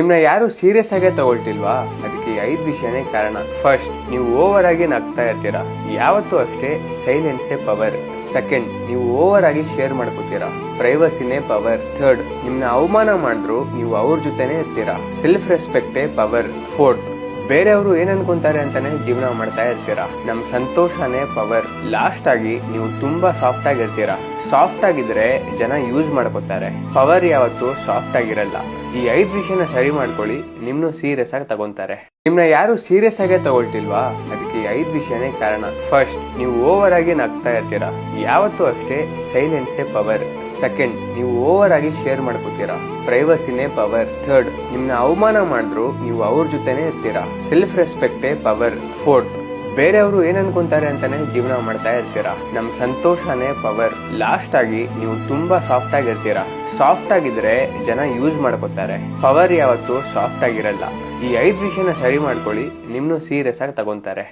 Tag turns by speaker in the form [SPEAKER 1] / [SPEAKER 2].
[SPEAKER 1] ನಿಮ್ನ ಯಾರು ಸೀರಿಯಸ್ ಆಗೇ ತಗೊಳ್ತಿಲ್ವಾ? ಅದಕ್ಕೆ 5 ವಿಷಯನೇ ಕಾರಣ. ಫಸ್ಟ್, ನೀವು ಓವರ್ ಆಗಿ ನಗ್ತಾ ಇರ್ತೀರಾ. ಯಾವತ್ತೂ ಅಷ್ಟೇ ಸೈಲೆನ್ಸೇ ಪವರ್. ಸೆಕೆಂಡ್, ನೀವು ಓವರ್ ಆಗಿ ಶೇರ್ ಮಾಡ್ಕೋತೀರಾ. ಪ್ರೈವಸಿನೇ ಪವರ್. ಥರ್ಡ್, ನಿಮ್ನ ಅವಮಾನ ಮಾಡಿದ್ರು ನೀವು ಅವ್ರ ಜೊತೆನೆ ಇರ್ತೀರಾ. Self ರೆಸ್ಪೆಕ್ಟೇ power. ಫೋರ್ತ್, ಬೇರೆಯವರು ಏನ್ ಅನ್ಕೊಂತಾರೆ ಅಂತಾನೆ ಜೀವನ ಮಾಡ್ತಾ ಇರ್ತೀರಾ. ನಮ್ ಸಂತೋಷನೇ ಪವರ್. ಲಾಸ್ಟ್ ಆಗಿ, ನೀವು ತುಂಬಾ ಸಾಫ್ಟ್ ಆಗಿರ್ತೀರಾ. ಸಾಫ್ಟ್ ಆಗಿದ್ರೆ ಜನ ಯೂಸ್ ಮಾಡ್ಕೋತಾರೆ. ಪವರ್ ಯಾವತ್ತು ಸಾಫ್ಟ್ ಆಗಿರಲ್ಲ. ಈ 5 ವಿಷಯನ ಸರಿ ಮಾಡ್ಕೊಳ್ಳಿ, ನಿಮ್ನು ಸೀರಿಯಸ್ ಆಗಿ ತಗೊಂತಾರೆ. ನಿಮ್ನ ಯಾರು ಸೀರಿಯಸ್ ಆಗೇ ತಗೊಳ್ತಿಲ್ವಾ? ಅದಕ್ಕೆ 5 ವಿಷಯನೇ ಕಾರಣ. ಫಸ್ಟ್, ನೀವು ಓವರ್ ಆಗಿ ನಗ್ತಾ ಇರ್ತೀರಾ. ಯಾವತ್ತೂ ಅಷ್ಟೇ ಸೈಲೆನ್ಸೇ ಪವರ್. ಸೆಕೆಂಡ್, ನೀವು ಓವರ್ ಆಗಿ ಶೇರ್ ಮಾಡ್ಕೋತೀರಾ. ಪ್ರೈವಸಿನೇ ಪವರ್. ಥರ್ಡ್, ನಿಮ್ನ ಅವಮಾನ ಮಾಡಿದ್ರು ನೀವು ಅವ್ರ ಜೊತೆನೆ ಇರ್ತೀರಾ. Self ರೆಸ್ಪೆಕ್ಟೇ power. ಫೋರ್ತ್, ಬೇರೆಯವರು ಏನ್ ಅನ್ಕೊಂತಾರೆ ಅಂತಾನೆ ಜೀವನ ಮಾಡ್ತಾ ಇರ್ತೀರಾ. ನಮ್ ಸಂತೋಷನೇ ಪವರ್. ಲಾಸ್ಟ್ ಆಗಿ, ನೀವು ತುಂಬಾ ಸಾಫ್ಟ್ ಆಗಿರ್ತೀರಾ. ಸಾಫ್ಟ್ ಆಗಿದ್ರೆ ಜನ ಯೂಸ್ ಮಾಡ್ಕೋತಾರೆ. ಪವರ್ ಯಾವತ್ತು ಸಾಫ್ಟ್ ಆಗಿರಲ್ಲ. ಈ 5 ವಿಷಯನ ಸರಿ ಮಾಡ್ಕೊಳ್ಳಿ, ನಿಮ್ನು ಸೀರಿಯಸ್ ಆಗಿ ತಗೊಂತಾರೆ.